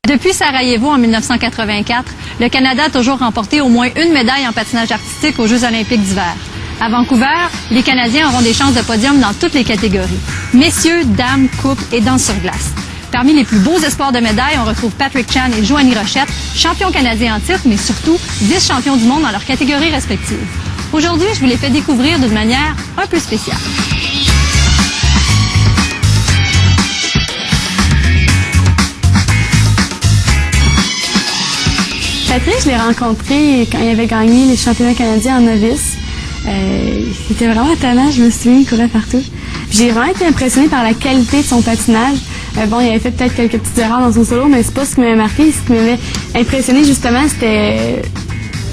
Depuis Sarajevo en 1984, le Canada a toujours remporté au moins une médaille en patinage artistique aux Jeux olympiques d'hiver. À Vancouver, les Canadiens auront des chances de podium dans toutes les catégories. Messieurs, dames, couple et danse sur glace. Parmi les plus beaux espoirs de médailles, on retrouve Patrick Chan et Joanie Rochette, champions canadiens en titre, mais surtout vice-champions du monde dans leurs catégories respectives. Aujourd'hui, je vous les fais découvrir d'une manière un peu spéciale. Patrick, je l'ai rencontré quand il avait gagné les championnats canadiens en novice. Il était vraiment talent, je me souviens, il courait partout. J'ai vraiment été impressionnée par la qualité de son patinage. Bon, il avait fait peut-être quelques petites erreurs dans son solo, mais c'est pas ce qui m'avait marqué. Ce qui m'avait impressionné, justement, c'était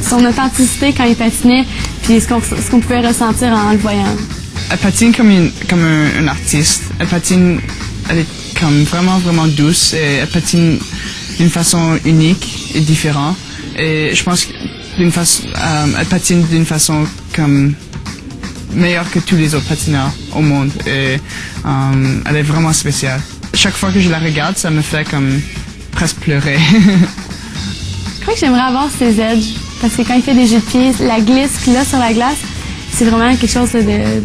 son authenticité quand il patinait, puis ce qu'on pouvait ressentir en le voyant. Elle patine comme un artiste. Elle est comme vraiment douce et elle patine d'une façon unique et différente. Et je pense qu'elle patine d'une façon comme meilleure que tous les autres patineurs au monde. Et elle est vraiment spéciale. Chaque fois que je la regarde, ça me fait comme presque pleurer. Je crois que j'aimerais avoir ses edges, parce que quand il fait des jeux de pied, la glisse qu'il a sur la glace, c'est vraiment quelque chose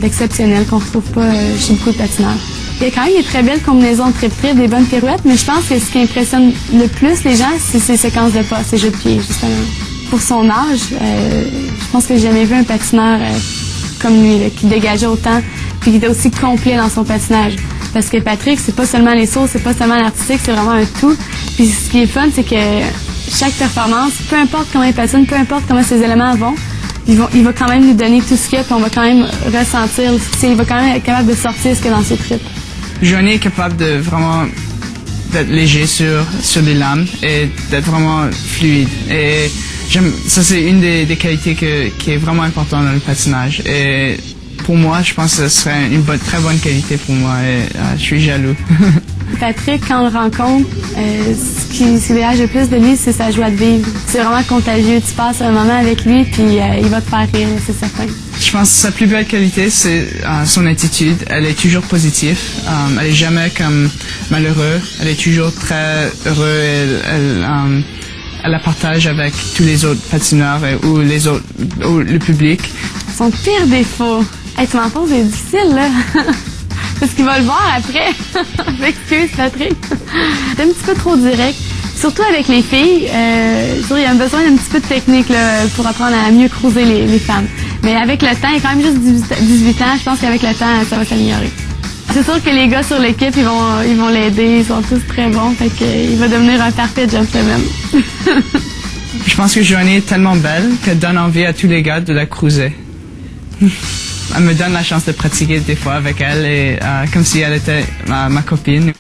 d'exceptionnel qu'on ne retrouve pas chez beaucoup de patineurs. Il y a quand même des très belles combinaisons de trip-trip, des bonnes pirouettes, mais je pense que ce qui impressionne le plus les gens, c'est ses séquences de pas, ses jeux de pied, justement. Pour son âge, je pense que j'ai jamais vu un patineur comme lui, là, qui dégageait autant, puis qui était aussi complet dans son patinage. Parce que Patrick, c'est pas seulement les sauts, c'est pas seulement l'artistique, c'est vraiment un tout. Puis ce qui est fun, c'est que chaque performance, peu importe comment il patine, peu importe comment ses éléments vont, il va quand même nous donner tout ce qu'il y a, puis on va quand même ressentir, il va quand même être capable de sortir ce qu'il y a dans ses tripes. Joanie est capable de vraiment d'être léger sur des lames et d'être vraiment fluide. Et ça, c'est une des qualités qui est vraiment importante dans le patinage. Et pour moi, je pense que ce serait une très bonne qualité pour moi et je suis jaloux. Patrick, quand on le rencontre, ce qui dégage le plus de lui, c'est sa joie de vivre. C'est vraiment contagieux. Tu passes un moment avec lui, puis il va te faire rire, c'est certain. Je pense que sa plus belle qualité, c'est son attitude. Elle est toujours positive. Elle est jamais comme malheureuse. Elle est toujours très heureuse. Elle la partage avec tous les autres patineurs ou le public. Son pire défaut. Hey, tu m'en poses, c'est difficile, là. Parce qu'il va le voir après. Excuse, Patrick. T'es un petit peu trop direct. Surtout avec les filles, il y a besoin d'un petit peu de technique là, pour apprendre à mieux cruiser les femmes. Mais avec le temps, il y a quand même juste 18 ans, je pense qu'avec le temps, ça va s'améliorer. C'est sûr que les gars sur l'équipe, ils vont l'aider, ils sont tous très bons, fait qu'il va devenir un parfait gentleman. Je pense que Joanie est tellement belle qu'elle donne envie à tous les gars de la cruiser. Elle me donne la chance de pratiquer des fois avec elle, et, comme si elle était ma copine.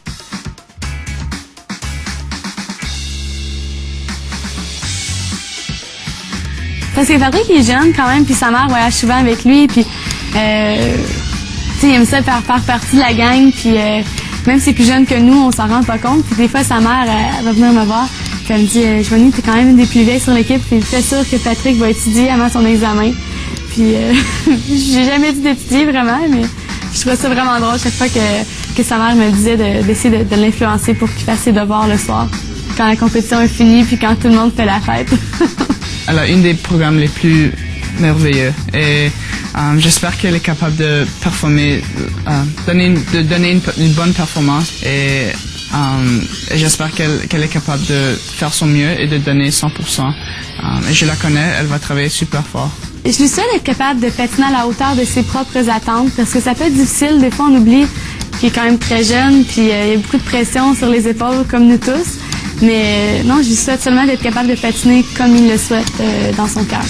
Parce que Patrick il est jeune quand même, puis sa mère voyage souvent avec lui, puis il aime ça faire partie de la gang, puis même si c'est plus jeune que nous, on s'en rend pas compte. Puis des fois, sa mère, elle va venir me voir, puis elle me dit « Joanie, t'es quand même une des plus vieilles sur l'équipe, puis c'est sûr que Patrick va étudier avant son examen. » Puis j'ai jamais dit d'étudier vraiment, mais je trouvais ça vraiment drôle chaque fois que sa mère me disait d'essayer de l'influencer pour qu'il fasse ses devoirs le soir, quand la compétition est finie, puis quand tout le monde fait la fête. Elle a une des programmes les plus merveilleux et j'espère qu'elle est capable de performer, de donner une bonne performance et j'espère qu'elle est capable de faire son mieux et de donner 100%. Et je la connais, elle va travailler super fort. Je lui souhaite d'être capable de patiner à la hauteur de ses propres attentes parce que ça peut être difficile. Des fois, on oublie qu'il est quand même très jeune puis il y a beaucoup de pression sur les épaules comme nous tous. Mais non, je lui souhaite seulement d'être capable de patiner comme il le souhaite dans son cœur.